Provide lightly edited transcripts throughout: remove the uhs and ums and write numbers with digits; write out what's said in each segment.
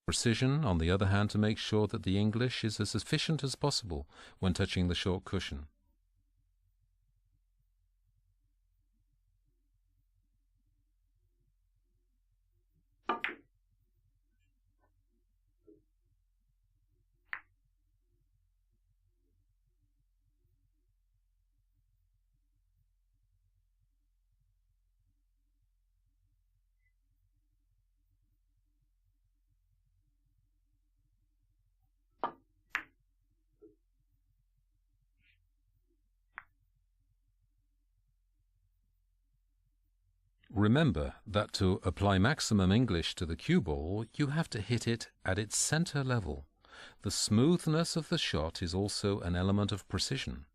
Precision, on the other hand, to make sure that the English is as efficient as possible when touching the short cushion. Remember that to apply maximum English to the cue ball, you have to hit it at its center level. The smoothness of the shot is also an element of precision.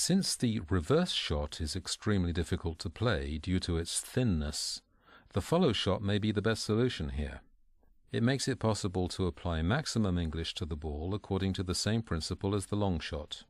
Since the reverse shot is extremely difficult to play due to its thinness, the follow shot may be the best solution here. It makes it possible to apply maximum English to the ball according to the same principle as the long shot.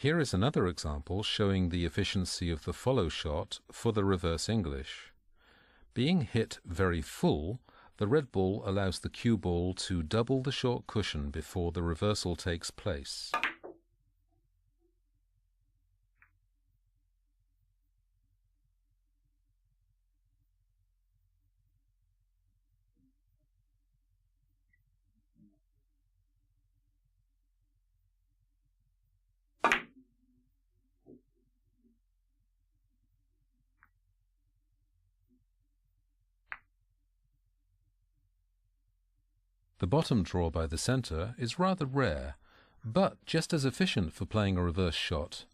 Here is another example showing the efficiency of the follow shot for the reverse English. Being hit very full, the red ball allows the cue ball to double the short cushion before the reversal takes place. The bottom draw by the center is rather rare, but just as efficient for playing a reverse shot.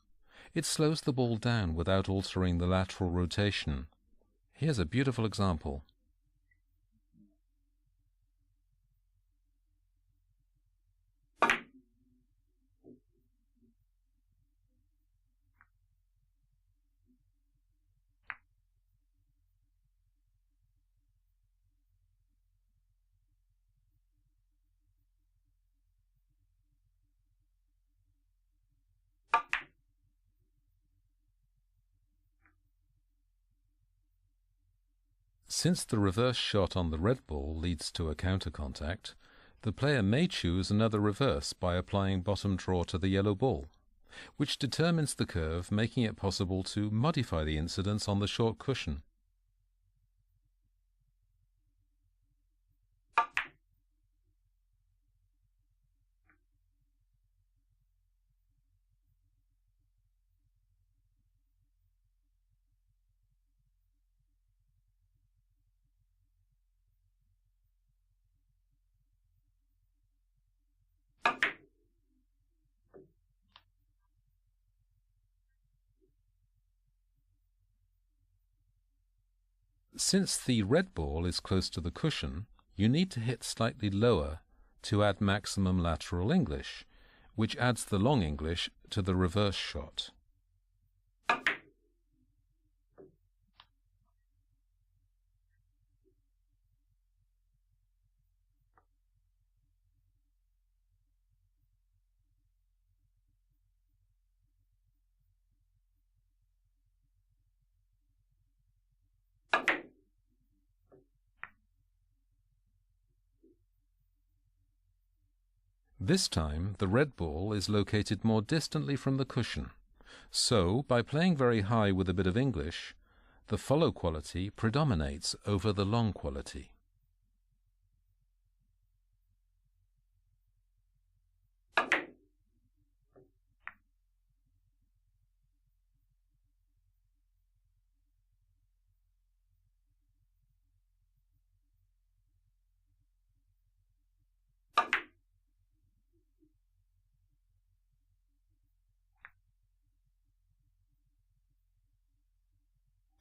It slows the ball down without altering the lateral rotation. Here's a beautiful example. Since the reverse shot on the red ball leads to a counter contact, the player may choose another reverse by applying bottom draw to the yellow ball, which determines the curve, making it possible to modify the incidence on the short cushion. Since the red ball is close to the cushion, you need to hit slightly lower to add maximum lateral English, which adds the long English to the reverse shot. This time the red ball is located more distantly from the cushion, so by playing very high with a bit of English, the follow quality predominates over the long quality.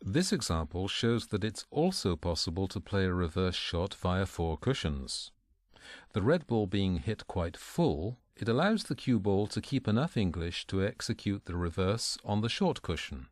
This example shows that it's also possible to play a reverse shot via 4 cushions. The red ball being hit quite full, it allows the cue ball to keep enough English to execute the reverse on the short cushion.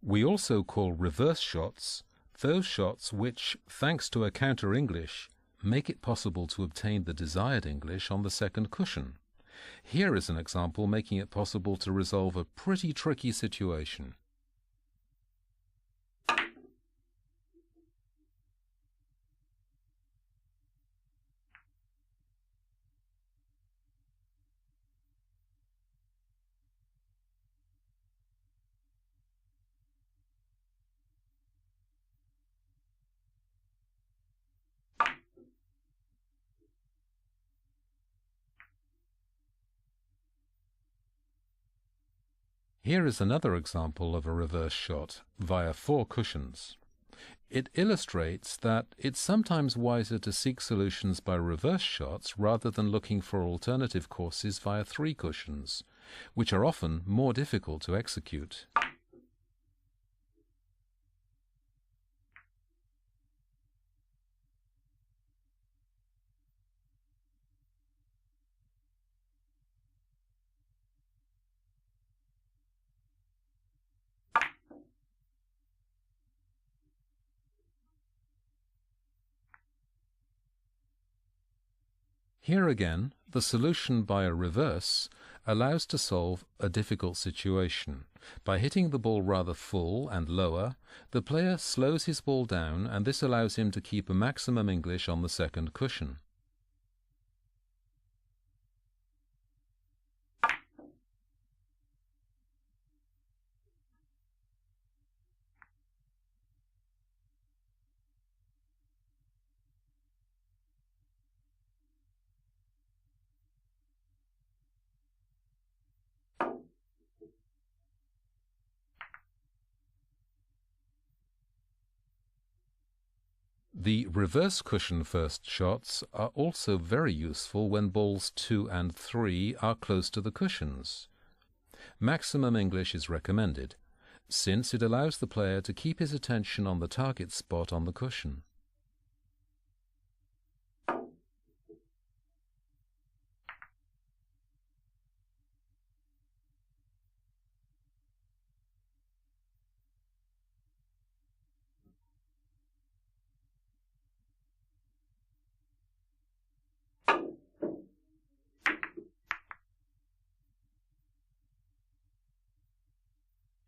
We also call reverse shots those shots which, thanks to a counter English, make it possible to obtain the desired English on the second cushion. Here is an example making it possible to resolve a pretty tricky situation. Here is another example of a reverse shot via 4 cushions. It illustrates that it's sometimes wiser to seek solutions by reverse shots rather than looking for alternative courses via 3 cushions, which are often more difficult to execute. Here again, the solution by a reverse allows to solve a difficult situation. By hitting the ball rather full and lower, the player slows his ball down, and this allows him to keep a maximum English on the second cushion. The reverse cushion first shots are also very useful when balls 2 and 3 are close to the cushions. Maximum English is recommended, since it allows the player to keep his attention on the target spot on the cushion.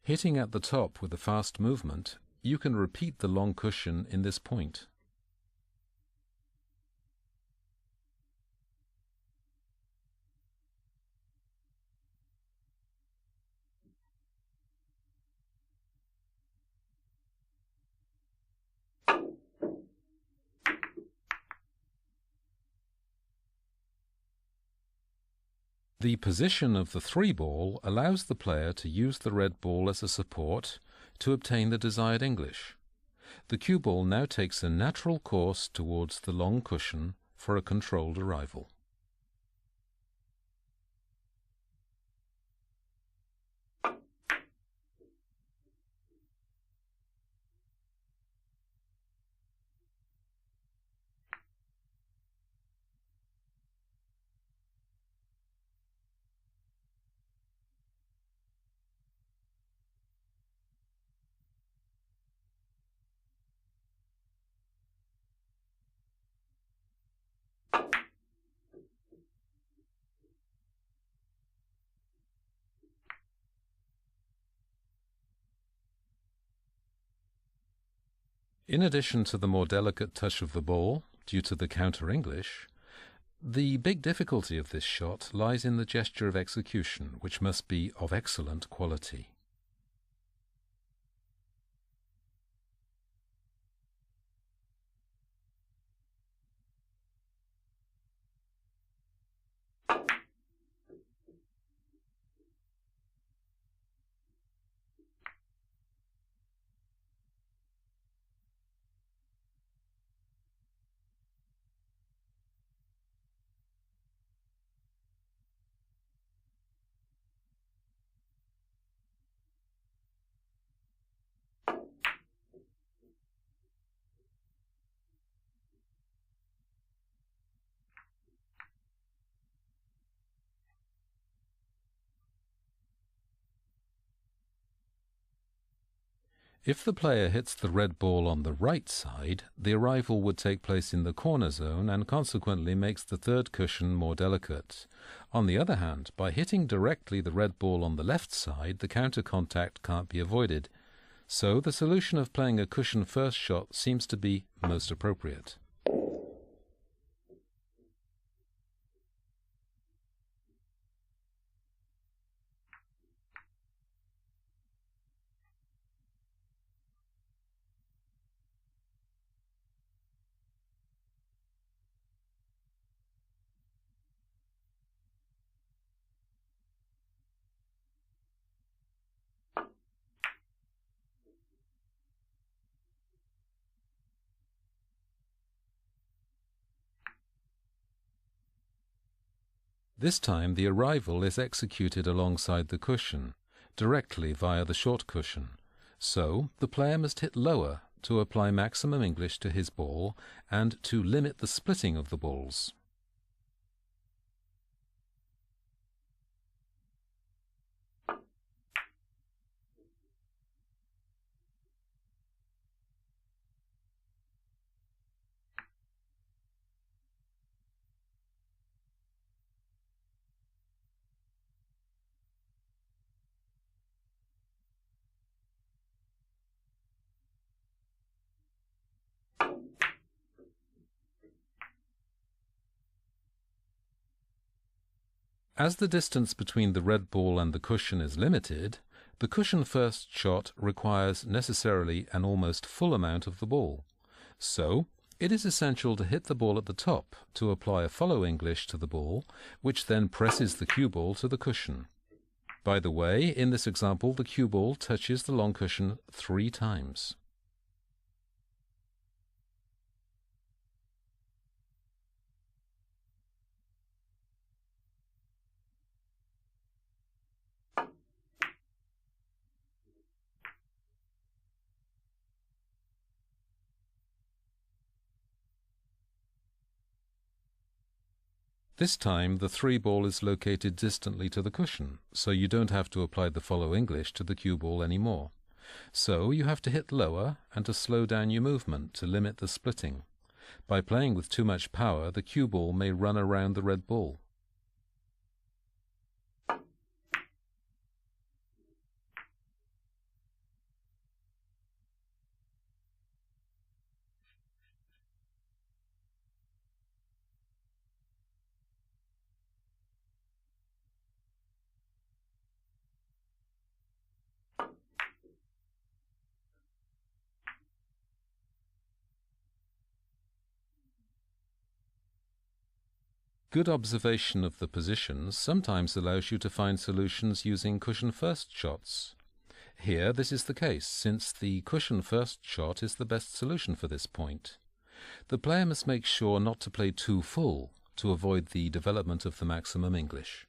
Hitting at the top with a fast movement, you can repeat the long cushion in this point. The position of the 3 ball allows the player to use the red ball as a support to obtain the desired English. The cue ball now takes a natural course towards the long cushion for a controlled arrival. In addition to the more delicate touch of the ball, due to the counter-English, the big difficulty of this shot lies in the gesture of execution, which must be of excellent quality. If the player hits the red ball on the right side, the arrival would take place in the corner zone and consequently makes the third cushion more delicate. On the other hand, by hitting directly the red ball on the left side, the counter contact can't be avoided. So the solution of playing a cushion first shot seems to be most appropriate. This time the arrival is executed alongside the cushion, directly via the short cushion. So the player must hit lower to apply maximum English to his ball and to limit the splitting of the balls. As the distance between the red ball and the cushion is limited, the cushion first shot requires necessarily an almost full amount of the ball. So, it is essential to hit the ball at the top to apply a follow English to the ball, which then presses the cue ball to the cushion. By the way, in this example, the cue ball touches the long cushion 3 times. This time the 3 ball is located distantly to the cushion, so you don't have to apply the follow English to the cue ball anymore. So you have to hit lower and to slow down your movement to limit the splitting. By playing with too much power, the cue ball may run around the red ball. Good observation of the positions sometimes allows you to find solutions using cushion first shots. Here this is the case, since the cushion first shot is the best solution for this point. The player must make sure not to play too full to avoid the development of the maximum English.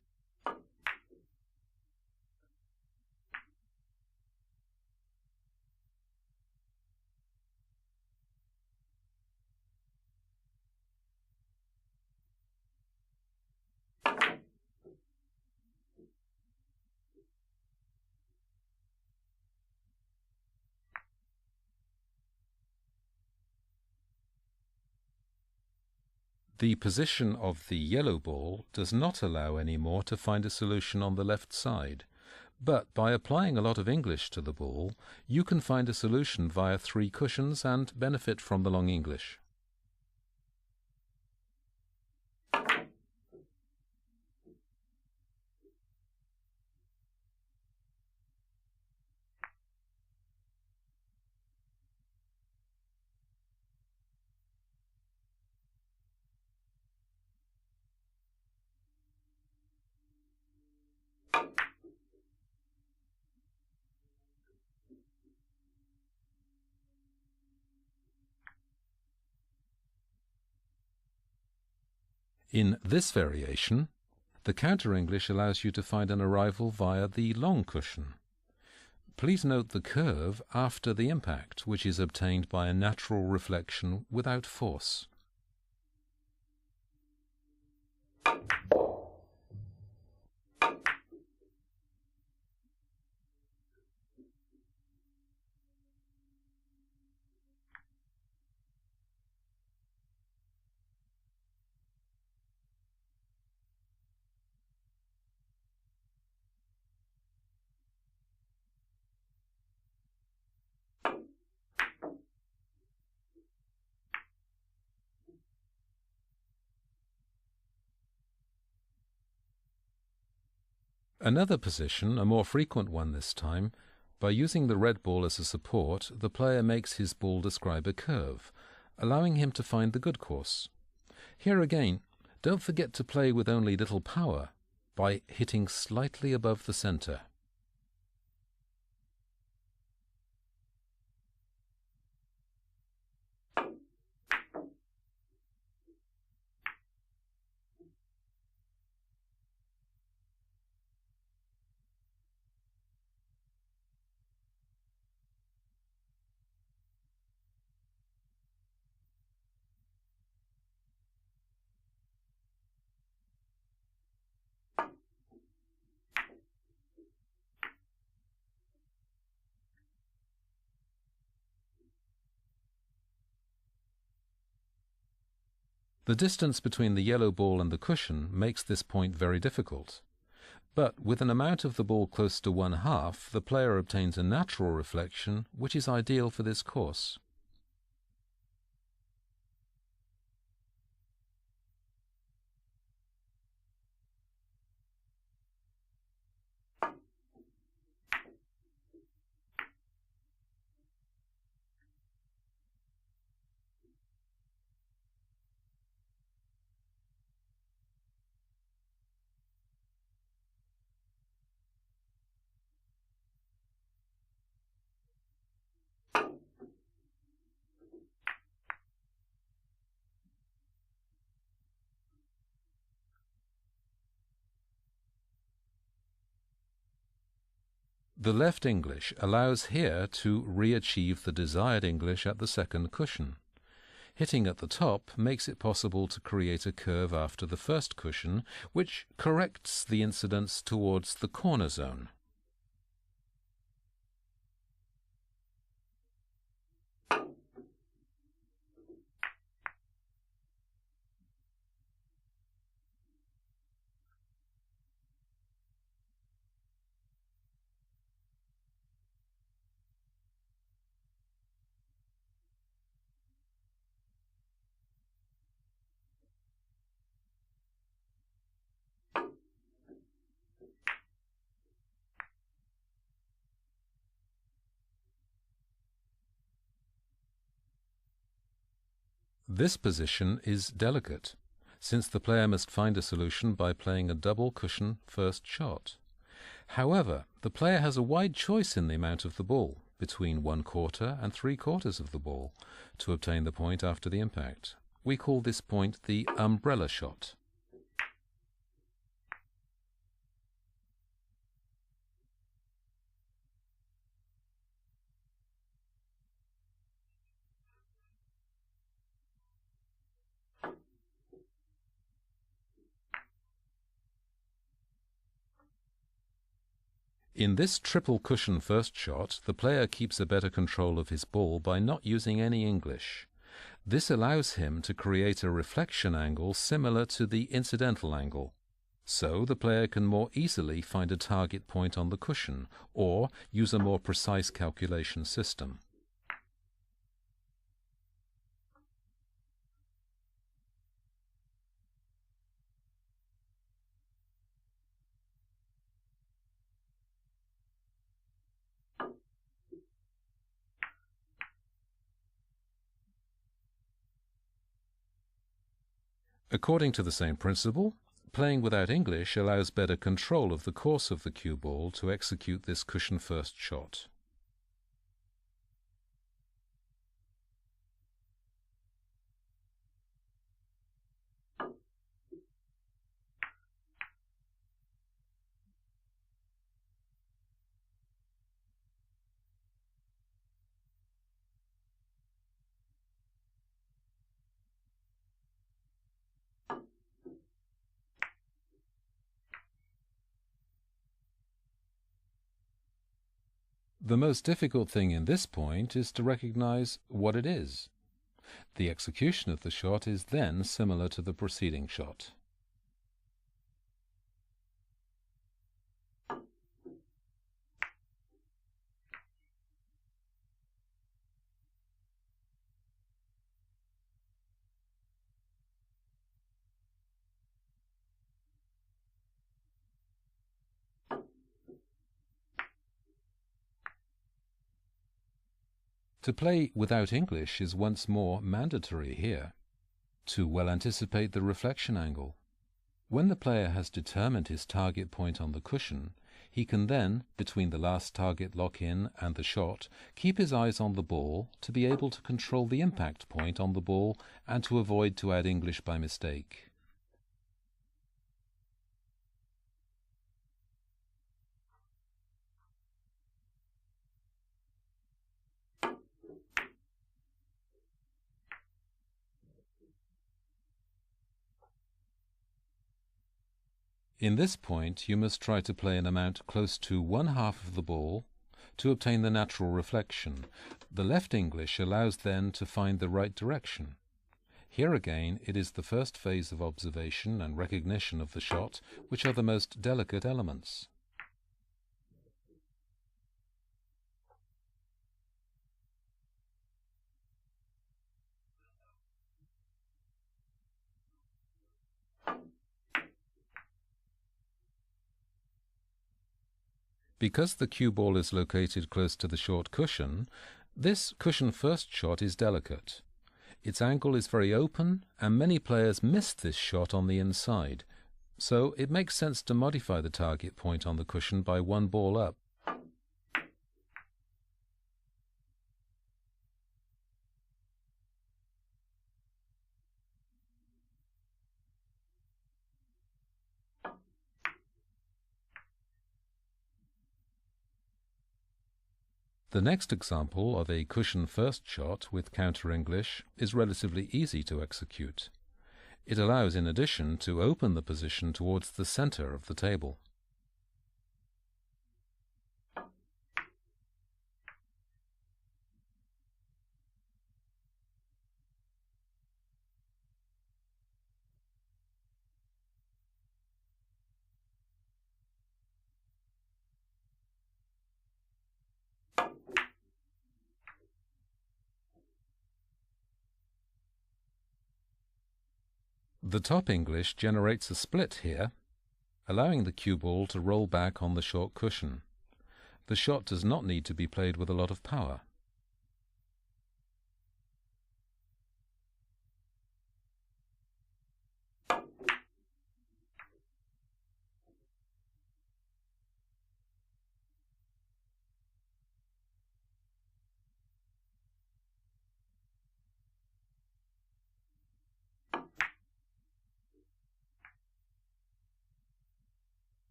The position of the yellow ball does not allow any more to find a solution on the left side, But by applying a lot of English to the ball, you can find a solution via 3 cushions and benefit from the long English. In this variation, the counter-English allows you to find an arrival via the long cushion. Please note the curve after the impact, which is obtained by a natural reflection without force. Another position, a more frequent one this time, by using the red ball as a support, the player makes his ball describe a curve, allowing him to find the good course. Here again, don't forget to play with only little power by hitting slightly above the center. The distance between the yellow ball and the cushion makes this point very difficult. But with an amount of the ball close to 1/2, the player obtains a natural reflection, which is ideal for this course. The left English allows here to re-achieve the desired English at the second cushion. Hitting at the top makes it possible to create a curve after the first cushion, which corrects the incidence towards the corner zone. This position is delicate, since the player must find a solution by playing a double cushion first shot. However, the player has a wide choice in the amount of the ball, between 1/4 and 3/4 of the ball, to obtain the point after the impact. We call this point the umbrella shot. In this triple cushion first shot, the player keeps a better control of his ball by not using any English. This allows him to create a reflection angle similar to the incidental angle. So the player can more easily find a target point on the cushion or use a more precise calculation system. According to the same principle, playing without English allows better control of the course of the cue ball to execute this cushion-first shot. The most difficult thing in this point is to recognize what it is. The execution of the shot is then similar to the preceding shot. To play without English is once more mandatory here, to well anticipate the reflection angle. When the player has determined his target point on the cushion, he can then, between the last target lock-in and the shot, keep his eyes on the ball to be able to control the impact point on the ball and to avoid to add English by mistake. In this point, you must try to play an amount close to 1/2 of the ball to obtain the natural reflection. The left English allows then to find the right direction. Here again, it is the first phase of observation and recognition of the shot which are the most delicate elements. Because the cue ball is located close to the short cushion, this cushion-first shot is delicate. Its angle is very open, and many players miss this shot on the inside, so it makes sense to modify the target point on the cushion by one ball up. The next example of a cushion-first shot with counter-English is relatively easy to execute. It allows, in addition, to open the position towards the center of the table. The top English generates a split here, allowing the cue ball to roll back on the short cushion. The shot does not need to be played with a lot of power.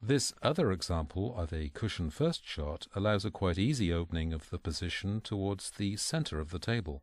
This other example of a cushion-first shot allows a quite easy opening of the position towards the center of the table.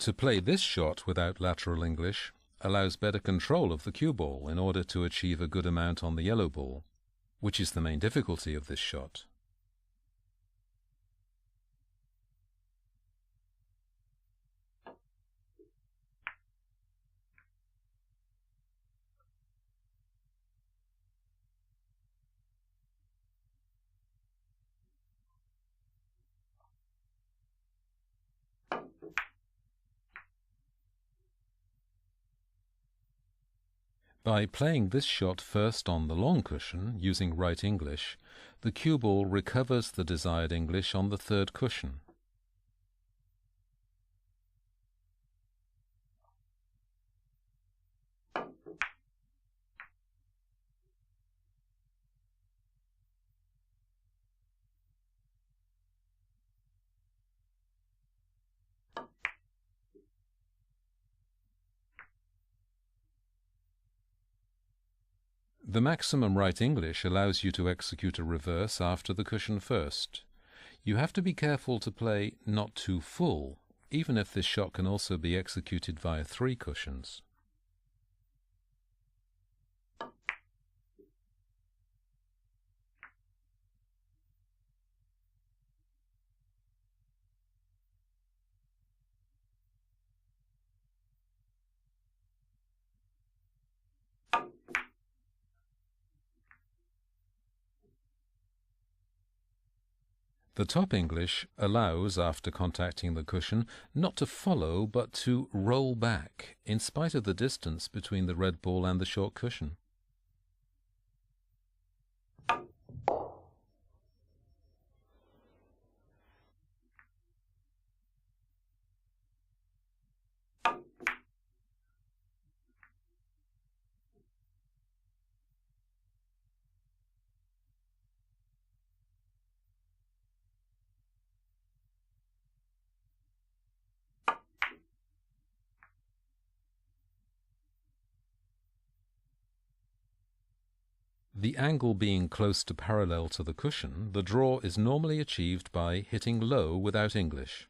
To play this shot without lateral English allows better control of the cue ball in order to achieve a good amount on the yellow ball, which is the main difficulty of this shot. By playing this shot first on the long cushion, using right English, the cue ball recovers the desired English on the third cushion. The maximum right English allows you to execute a reverse after the cushion first. You have to be careful to play not too full, even if this shot can also be executed via 3 cushions. The top English allows, after contacting the cushion, not to follow but to roll back, in spite of the distance between the red ball and the short cushion. The angle being close to parallel to the cushion, the draw is normally achieved by hitting low without English.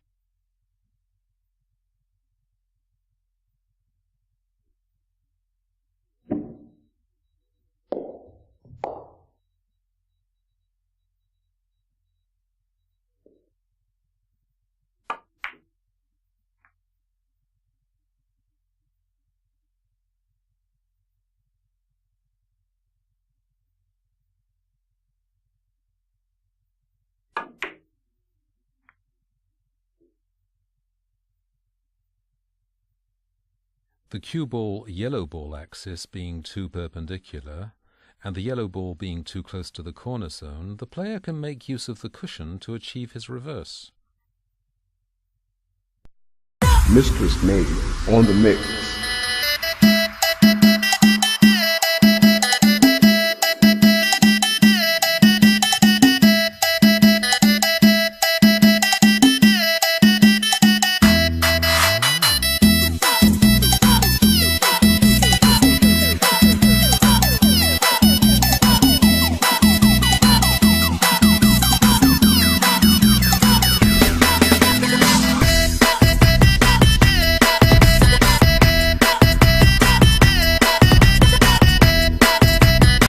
The cue ball yellow ball axis being too perpendicular and the yellow ball being too close to the corner zone, the player can make use of the cushion to achieve his reverse. Mistress Navy on the mix.